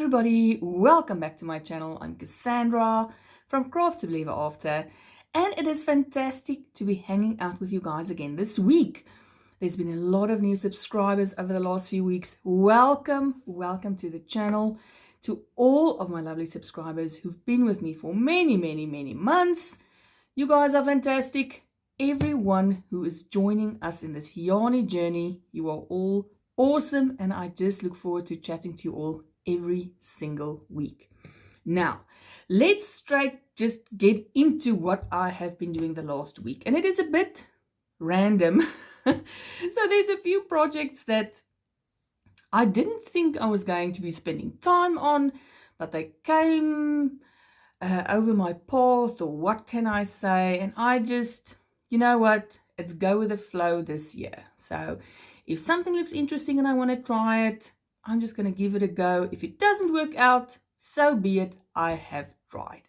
everybody, welcome back to my channel. I'm Cassandra from Craftibly Ever After, and it is fantastic to be hanging out with you guys again this week. There's been a lot of new subscribers over the last few weeks. Welcome to the channel. To all of my lovely subscribers who've been with me for many months. You guys are fantastic. Everyone who is joining us in this yarny journey, you are all awesome, and I just look forward to chatting to you all every single week. Now, let's straight just get into what I have been doing the last week, and it is a bit random. So there's a few projects that I didn't think I was going to be spending time on, but they came over my path, or what can I say, and I just, you know what, it's go with the flow this year. So if something looks interesting and I want to try it, I'm just going to give it a go. If it doesn't work out, so be it. I have tried.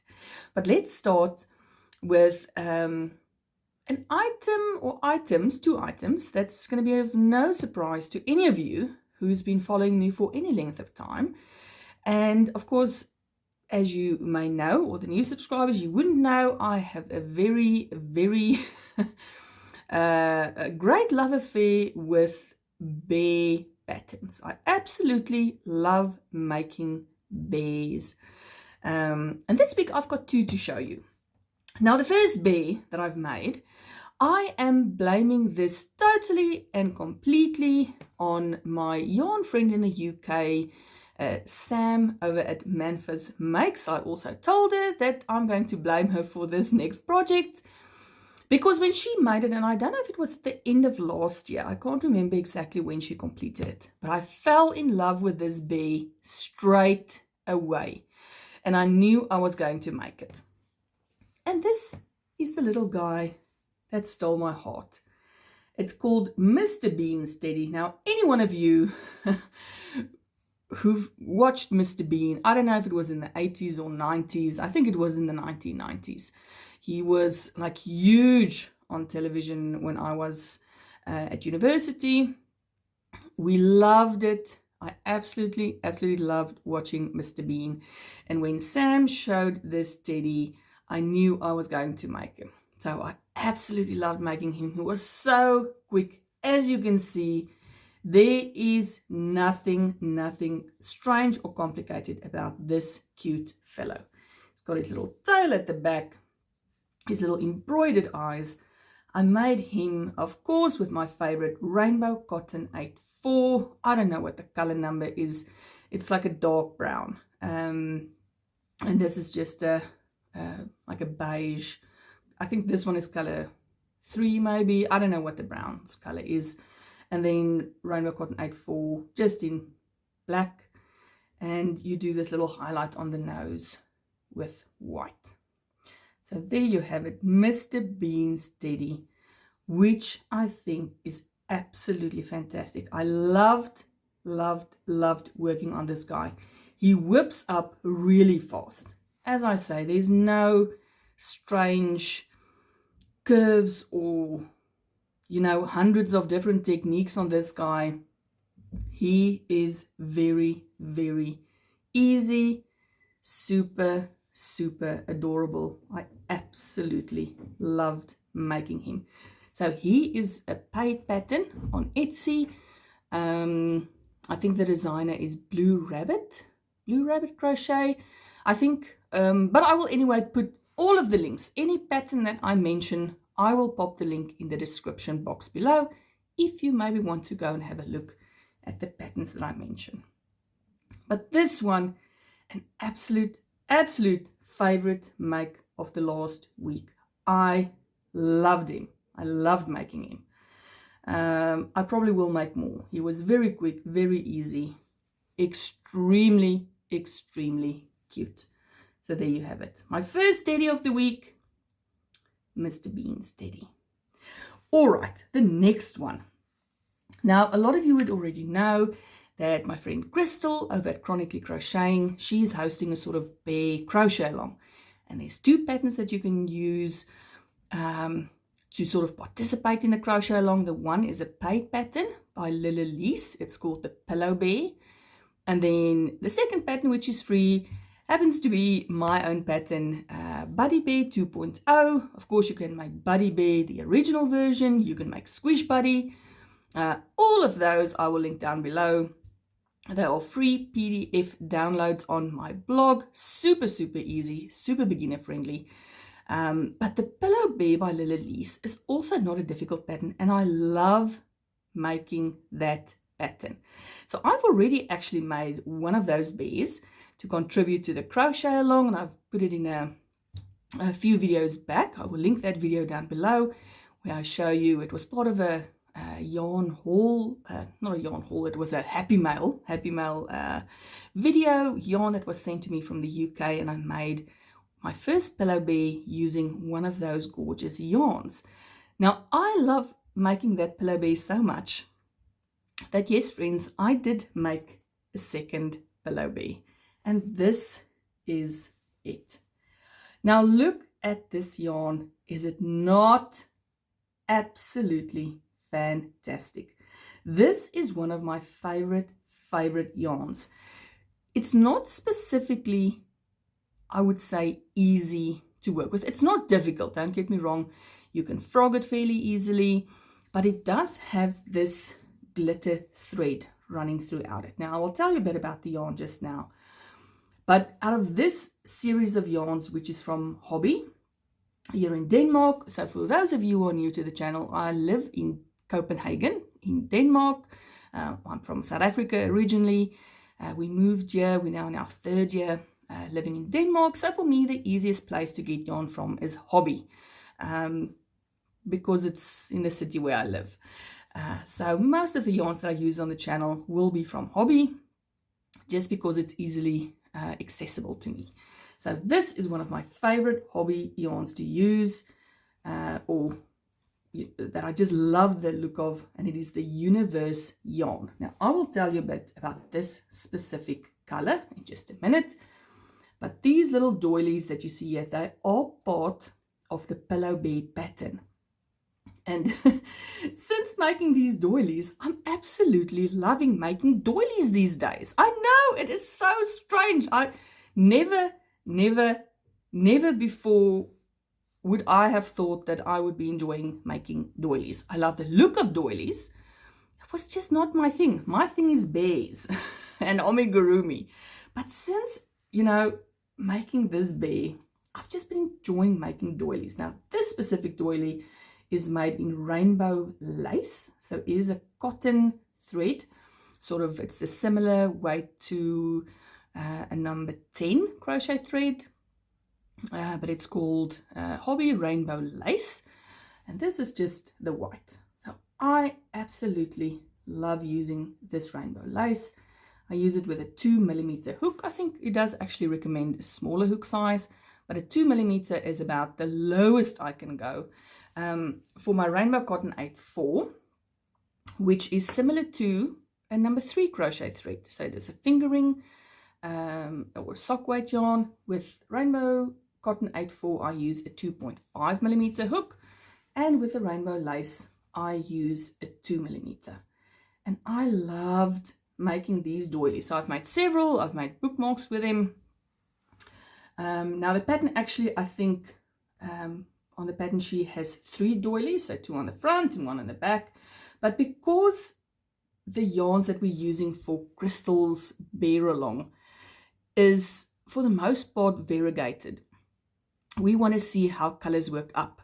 But let's start with an item or items, two items, that's going to be of no surprise to any of you who's been following me for any length of time. And of course, as you may know, or the new subscribers, you wouldn't know, I have a very a great love affair with bear patterns. I absolutely love making bears. And this week I've got two to show you. Now, the first bear that I've made, I am blaming this totally and completely on my yarn friend in the UK, Sam over at Manfas Makes. I also told her that I'm going to blame her for this next project, because when she made it, and I don't know if it was at the end of last year, I can't remember exactly when she completed it, but I fell in love with this bear straight away, and I knew I was going to make it. And this is the little guy that stole my heart. It's called Mr. Bean's Teddy. Now, any one of you who've watched Mr. Bean, I don't know if it was in the 80s or 90s, I think it was in the 1990s. He was like huge on television when I was at university. We loved it. I absolutely loved watching Mr. Bean. And when Sam showed this teddy, I knew I was going to make him. So I absolutely loved making him. He was so quick. As you can see, there is nothing strange or complicated about this cute fellow. He's got his little tail at the back, his little embroidered eyes. I made him, of course, with my favorite rainbow cotton 84. I don't know what the color number is. It's like a dark brown. And this is just like a beige. I think this one is color 3 maybe. I don't know what the brown's color is. And then rainbow cotton 84 just in black. And you do this little highlight on the nose with white. So there you have it, Mr. Bean's Teddy, which I think is absolutely fantastic. I loved working on this guy. He whips up really fast. As I say, there's no strange curves or, you know, hundreds of different techniques on this guy. He is very easy, super adorable. I absolutely loved making him. So he is a paid pattern on Etsy. I think the designer is Blue Rabbit Crochet, I think. But I will anyway put all of the links. Any pattern that I mention, I will pop the link in the description box below if you maybe want to go and have a look at the patterns that I mention. But this one, an absolute favorite make of the last week. I loved him. I loved making him. I probably will make more. He was very quick, very easy, extremely cute. So there you have it. My first teddy of the week, Mr. Bean's Teddy. All right, the next one. Now, a lot of you would already know that my friend Crystal over at Chronically Crocheting, she's hosting a sort of bear crochet-along. And there's two patterns that you can use to sort of participate in the crochet-along. The one is a paid pattern by Lily Lease. It's called the Pillow Bear. And then the second pattern, which is free, happens to be my own pattern, Buddy Bear 2.0. Of course, you can make Buddy Bear, the original version. You can make Squish Buddy. All of those I will link down below. They are free PDF downloads on my blog. Super, super easy, super beginner friendly. But the Pillow Bear by Lily Lees is also not a difficult pattern, and I love making that pattern. So I've already actually made one of those bears to contribute to the crochet along, and I've put it in a few videos back. I will link that video down below where I show you. It was part of a yarn haul, not a yarn haul, it was a Happy Mail video yarn that was sent to me from the UK, and I made my first pillow bear using one of those gorgeous yarns. Now I love making that pillow bear so much that, yes friends, I did make a second pillow bear, and this is it. Now look at this yarn. Is it not absolutely fantastic? This is one of my favorite yarns. It's not specifically, I would say, easy to work with. It's not difficult, don't get me wrong. You can frog it fairly easily, but it does have this glitter thread running throughout it. Now I will tell you a bit about the yarn just now, but out of this series of yarns, which is from Hobby here in Denmark. So for those of you who are new to the channel, I live in Copenhagen in Denmark. I'm from South Africa originally. We moved here. We're now in our third year living in Denmark. So for me, the easiest place to get yarn from is Hobby, because it's in the city where I live. So most of the yarns that I use on the channel will be from Hobby, just because it's easily accessible to me. So this is one of my favorite Hobby yarns to use, that I just love the look of, and it is the Universe yarn. Now I will tell you a bit about this specific color in just a minute, but these little doilies that you see here, they are part of the Pillow Bear pattern. And since making these doilies, I'm absolutely loving making doilies these days. I know, it is so strange. I never before would I have thought that I would be enjoying making doilies. I love the look of doilies. It was just not my thing. My thing is bears and amigurumi. But since, you know, making this bear, I've just been enjoying making doilies. Now, this specific doily is made in rainbow lace. So it is a cotton thread. Sort of, it's a similar weight to a number 10 crochet thread. But it's called Hobby Rainbow Lace, and this is just the white. So I absolutely love using this rainbow lace. I use it with a 2mm hook. I think it does actually recommend a smaller hook size, but a 2mm is about the lowest I can go for my rainbow cotton 8/4, which is similar to a number 3 crochet thread. So it is a fingering or sock weight yarn. With rainbow cotton 8/4, I use a 2.5mm hook, and with the rainbow lace I use a 2mm. And I loved making these doilies. So I've made several. I've made bookmarks with them. Now the pattern actually, I think on the pattern sheet has 3 doilies, so 2 on the front and 1 on the back. But because the yarns that we're using for Crystal's Bear Along is for the most part variegated, we want to see how colors work up.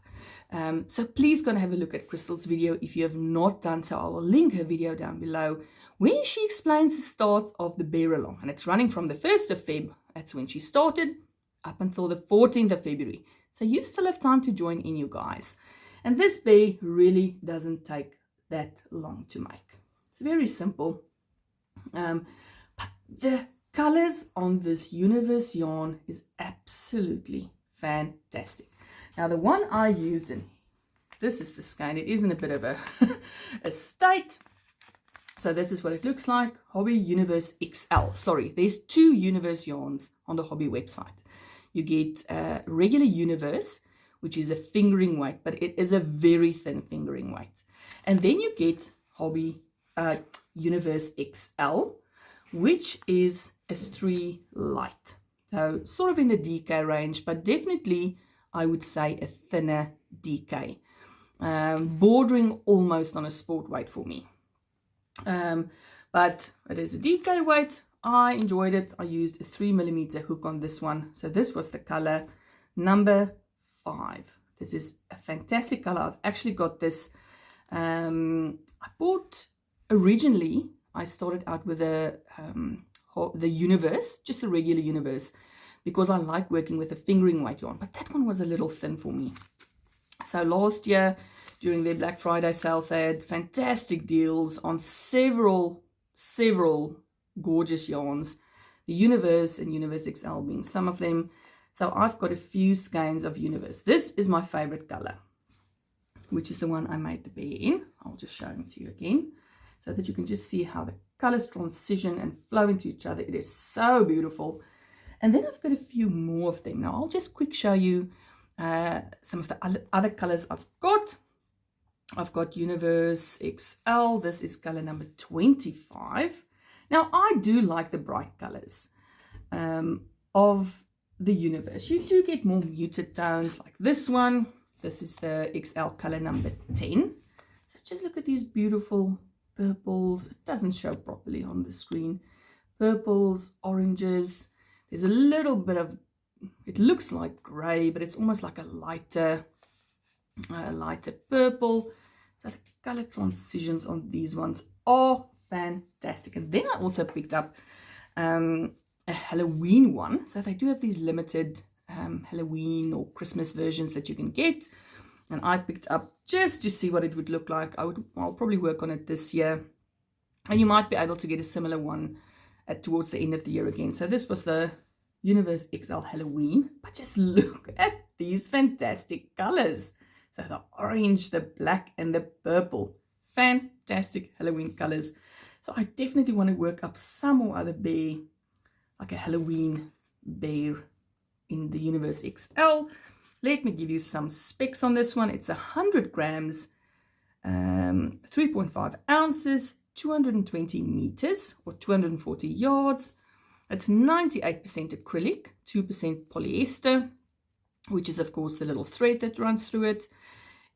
So please go and have a look at Crystal's video if you have not done so. I will link her video down below where she explains the start of the Bear Along, and it's running from the 1st of Feb, that's when she started, up until the 14th of February. So you still have time to join in, you guys. And this bear really doesn't take that long to make. It's very simple. But the colors on this Universe yarn is absolutely fantastic. Now the one I used, and this is the skein, it is in a bit of a state. So this is what it looks like. Hobby Universe XL. Sorry, there's 2 Universe yarns on the Hobby website. You get regular Universe, which is a fingering weight, but it is a very thin fingering weight. And then you get Hobby Universe XL, which is a 3 light. So sort of in the DK range, but definitely I would say a thinner DK, bordering almost on a sport weight for me. But it is a DK weight. I enjoyed it. I used a 3mm hook on this one. So this was the color number 5. This is a fantastic color. I've actually got this. I bought originally, I started out with the universe, just the regular universe, because I like working with a fingering weight yarn, but that one was a little thin for me. So last year during their Black Friday sales, they had fantastic deals on several gorgeous yarns, the Universe and Universe XL being some of them. So I've got a few skeins of Universe. This is my favorite color, which is the one I made the bear in. I'll just show them to you again so that you can just see how the colors transition and flow into each other. It is so beautiful. And then I've got a few more of them. Now I'll just quick show you some of the other colors I've got. I've got Universe XL. This is color number 25. Now I do like the bright colors of the Universe. You do get more muted tones like this one. This is the XL color number 10. So just look at these beautiful purples. It doesn't show properly on the screen. Purples, oranges. There's a little bit of, it looks like gray, but it's almost like a lighter purple. So the color transitions on these ones are fantastic. And then I also picked up a Halloween one. So they do have these limited Halloween or Christmas versions that you can get. And I picked up just to see what it would look like. I'll probably work on it this year. And you might be able to get a similar one towards the end of the year again. So this was the Universe XL Halloween. But just look at these fantastic colors. So the orange, the black, and the purple. Fantastic Halloween colors. So I definitely want to work up some more other bear, like a Halloween bear in the Universe XL. Let me give you some specs on this one. It's 100 grams, 3.5 ounces, 220 meters or 240 yards. It's 98% acrylic, 2% polyester, which is of course the little thread that runs through it.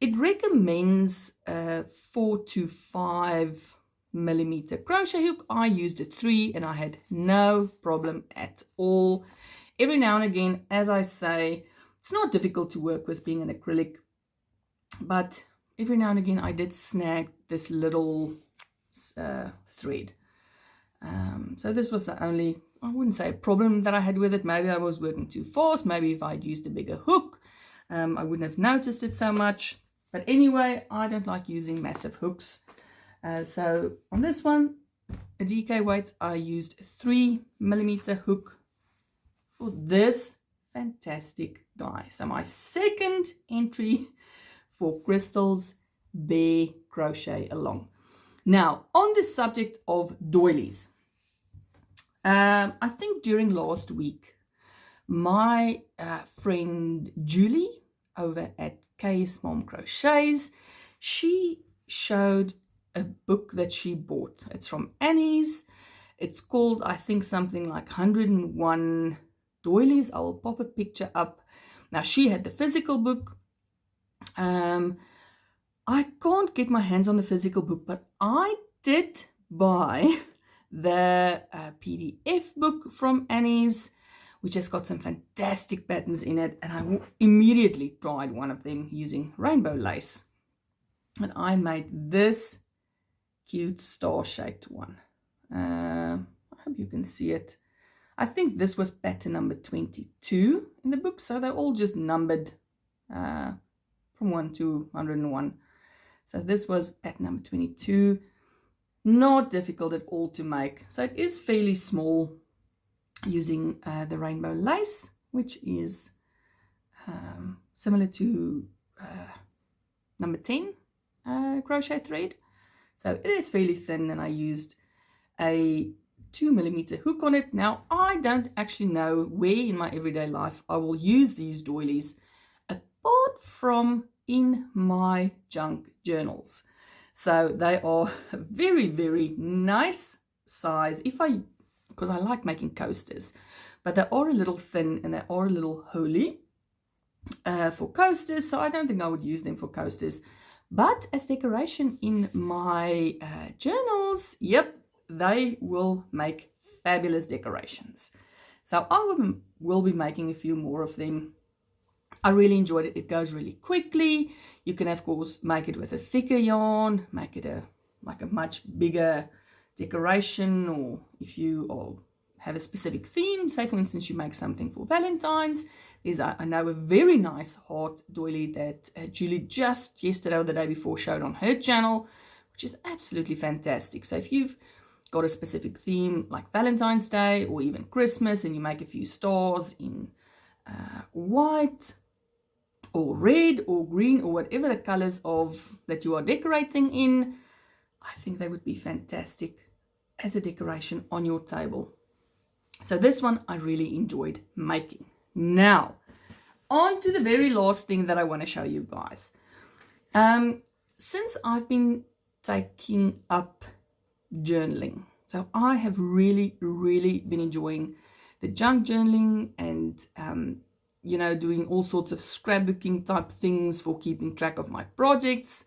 It recommends 4 to 5 millimeter crochet hook. I used a 3 and I had no problem at all. Every now and again, as I say, it's not difficult to work with being an acrylic, but every now and again I did snag this little thread. So this was the only, I wouldn't say a problem that I had with it. Maybe I was working too fast. Maybe if I'd used a bigger hook, I wouldn't have noticed it so much. But anyway, I don't like using massive hooks. So on this one, a DK weight, I used a 3 millimeter hook for this fantastic die. So my second entry for Crystal's Bear Crochet Along. Now, on the subject of doilies, I think during last week, my friend Julie over at KS Mom Crochets, she showed a book that she bought. It's from Annie's. It's called, I think, something like 101 Doilies. I'll pop a picture up. Now, she had the physical book. I can't get my hands on the physical book, but I did buy the PDF book from Annie's, which has got some fantastic patterns in it. And I immediately tried one of them using rainbow lace. And I made this cute star-shaped one. I hope you can see it. I think this was pattern number 22 in the book. So they're all just numbered from 1 to 101. So this was pattern number 22. Not difficult at all to make. So it is fairly small using the rainbow lace, which is similar to number 10 crochet thread. So it is fairly thin, and I used a 2 millimeter hook on it. Now, I don't actually know where in my everyday life I will use these doilies apart from in my junk journals. So they are a very, very nice size. If I because I like making coasters, but they are a little thin and they are a little holy for coasters, so I don't think I would use them for coasters. But as decoration in my journals, yep, they will make fabulous decorations. So I will be making a few more of them. I really enjoyed it. It goes really quickly. You can, of course, make it with a thicker yarn, make it like a much bigger decoration, or if you have a specific theme, say for instance you make something for Valentine's. There's I know a very nice heart doily that Julie just yesterday or the day before showed on her channel, which is absolutely fantastic. So if you've got a specific theme like Valentine's Day or even Christmas, and you make a few stars in white or red or green or whatever the colors of that you are decorating in, I think they would be fantastic as a decoration on your table. So this one I really enjoyed making. Now, on to the very last thing that I want to show you guys. Since I've been taking up journaling, so I have really been enjoying the junk journaling and you know, doing all sorts of scrapbooking type things for keeping track of my projects.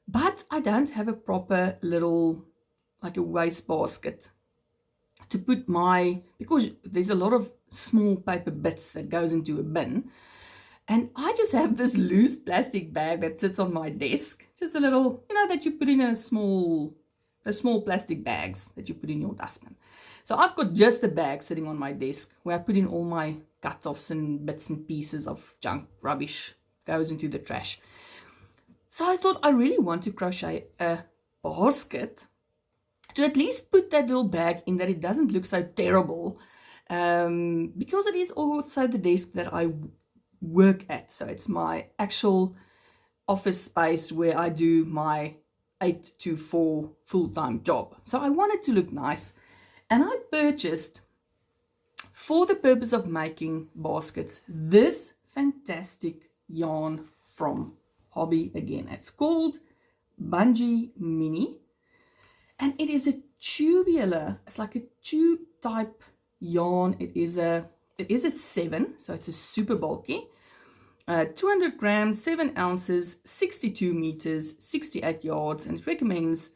But I don't have a proper little, like a waste basket to put because there's a lot of small paper bits that goes into a bin. And I just have this loose plastic bag that sits on my desk. Just a little, you know, that you put in a small plastic bags that you put in your dustbin. So I've got just the bag sitting on my desk where I put in all my cut-offs and bits and pieces of junk rubbish, goes into the trash. So I thought I really want to crochet a basket to at least put that little bag in, that it doesn't look so terrible, because it is also the desk that I work at. So it's my actual office space where I do my 8 to 4 full-time job. So I want it to look nice, and I purchased, for the purpose of making baskets, this fantastic yarn from Hobby again. It's called Bungee Mini, and it is a tubular, it's like a tube type yarn. It is a 7, so it's a super bulky, 200 grams, 7 ounces, 62 meters, 68 yards, and it recommends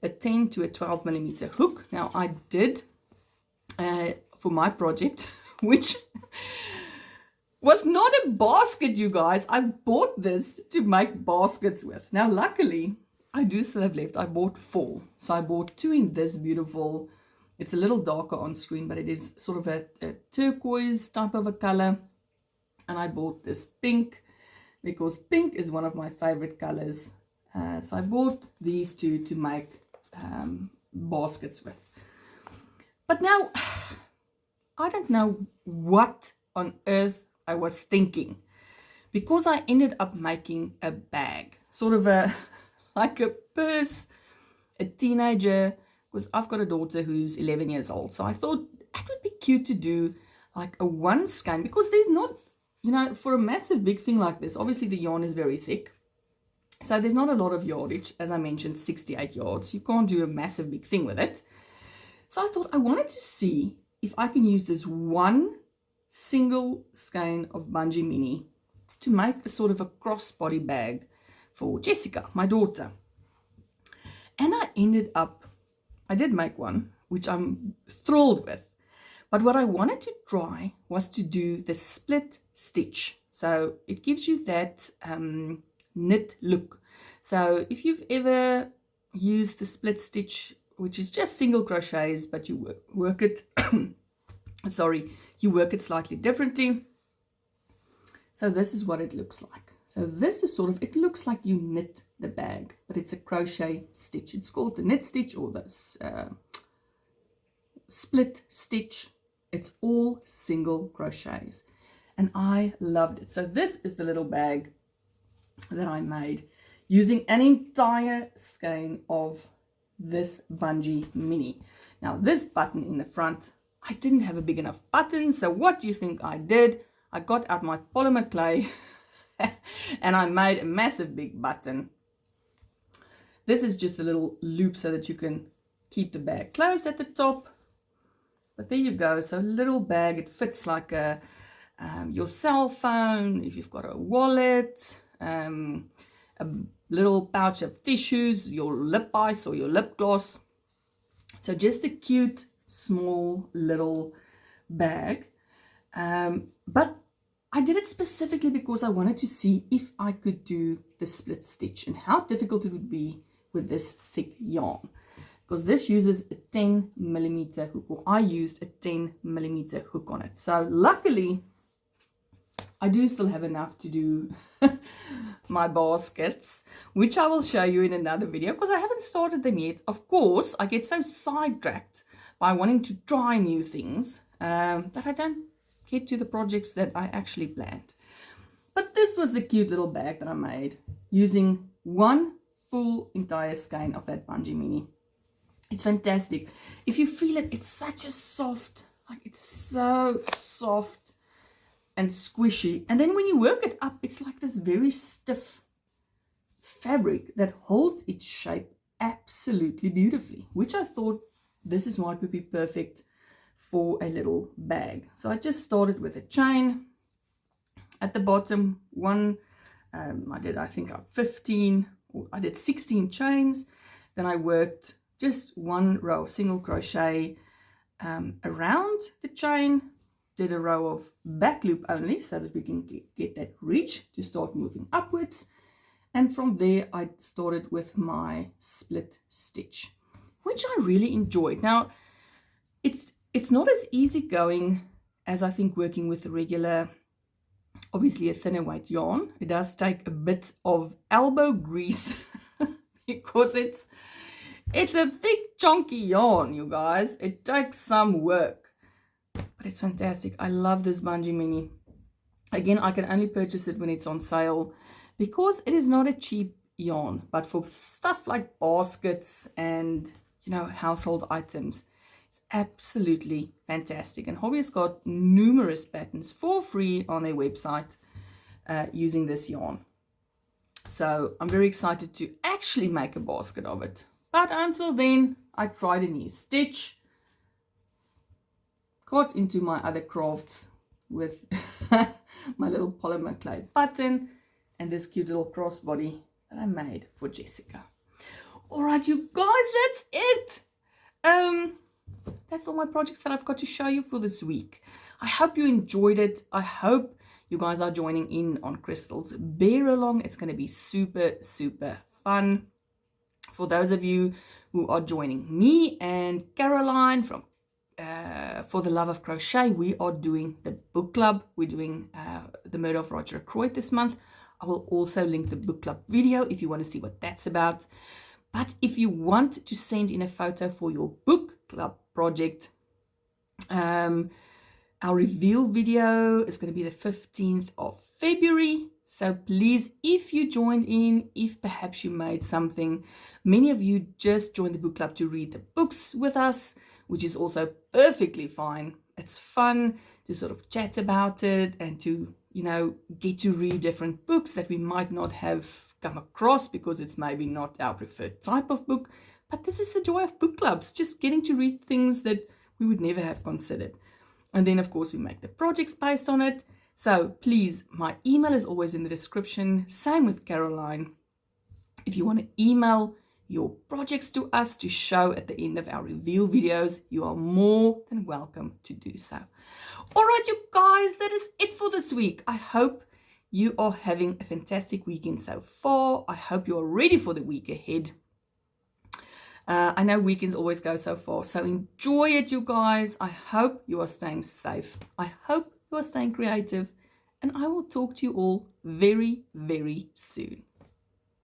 a 10 to a 12 millimeter hook. Now I did for my project, which was not a basket, you guys. I bought this to make baskets with. Now luckily I do still have left. I bought 4, so I bought 2 in this beautiful, it's a little darker on screen, but it is sort of a turquoise type of a color. And I bought this pink because pink is one of my favorite colors. So I bought these 2 to make baskets with. But now I don't know what on earth I was thinking, because I ended up making a bag, sort of like a purse, a teenager, because I've got a daughter who's 11 years old. So I thought it would be cute to do like a one skein, because there's not, you know, for a massive big thing like this, obviously the yarn is very thick. So there's not a lot of yardage. As I mentioned, 68 yards. You can't do a massive big thing with it. So I thought I wanted to see if I can use this one single skein of Bungee Mini to make a sort of a crossbody bag for Jessica, my daughter. And I did make one, which I'm thrilled with. But what I wanted to try was to do the split stitch. So it gives you that knit look. So if you've ever used the split stitch, which is just single crochets, but you work it, sorry, you work it slightly differently. So this is what it looks like. So this is sort of, it looks like you knit the bag, but it's a crochet stitch. It's called the knit stitch or this split stitch. It's all single crochets, and I loved it. So this is the little bag that I made using an entire skein of this Bungee Mini. Now this button in the front, I didn't have a big enough button, so what do you think I did? I got out my polymer clay and I made a massive big button. This is just a little loop so that you can keep the bag closed at the top. But there you go. So little bag, it fits like a your cell phone, if you've got a wallet, a little pouch of tissues, your lip ice or your lip gloss. So just a cute, small little bag. But I did it specifically because I wanted to see if I could do the split stitch and how difficult it would be with this thick yarn. Because this uses a 10mm hook, or I used a 10mm hook on it. So luckily, I do still have enough to do my baskets, which I will show you in another video because I haven't started them yet. Of course, I get so sidetracked by wanting to try new things that I don't get to the projects that I actually planned. But this was the cute little bag that I made using one full entire skein of that Bungee Mini. It's fantastic. If you feel it, it's such a soft, like it's so soft and squishy. And then when you work it up, it's like this very stiff fabric that holds its shape absolutely beautifully, which I thought this is why it would be perfect for a little bag. So I just started with a chain at the bottom. I think 15, or I did 16 chains. Then I worked just one row of single crochet around the chain, did a row of back loop only so that we can get that reach to start moving upwards. And from there I started with my split stitch, which I really enjoyed. Now it's not as easy going as I think working with the regular, obviously a thinner weight yarn. It does take a bit of elbow grease because it's a thick, chunky yarn, you guys. It takes some work, but it's fantastic. I love this Bungee Mini. Again, I can only purchase it when it's on sale because it is not a cheap yarn, but for stuff like baskets and, you know, household items, it's absolutely fantastic. And Hobby has got numerous patterns for free on their website using this yarn. So I'm very excited to actually make a basket of it. But until then, I tried a new stitch, got into my other crafts with my little polymer clay button and this cute little crossbody that I made for Jessica. All right, you guys, that's it. That's all my projects that I've got to show you for this week. I hope you enjoyed it. I hope you guys are joining in on Crystal's Bear Along. It's going to be super, super fun. For those of you who are joining me and Caroline from For the Love of Crochet, we are doing the book club. We're doing The Murder of Roger Ackroyd this month. I will also link the book club video if you want to see what that's about. But if you want to send in a photo for your book club project, our reveal video is going to be the 15th of February. So please, if you joined in, if perhaps you made something, many of you just joined the book club to read the books with us, which is also perfectly fine. It's fun to sort of chat about it and to, you know, get to read different books that we might not have come across because it's maybe not our preferred type of book. But this is the joy of book clubs, just getting to read things that we would never have considered. And then, of course, we make the projects based on it. So please, my email is always in the description. Same with Caroline. If you want to email your projects to us to show at the end of our reveal videos, you are more than welcome to do so. All right, you guys, that is it for this week. I hope you are having a fantastic weekend so far. I hope you are ready for the week ahead. I know weekends always go so fast, so enjoy it, you guys. I hope you are staying safe. I hope you are staying creative, and I will talk to you all very, very soon.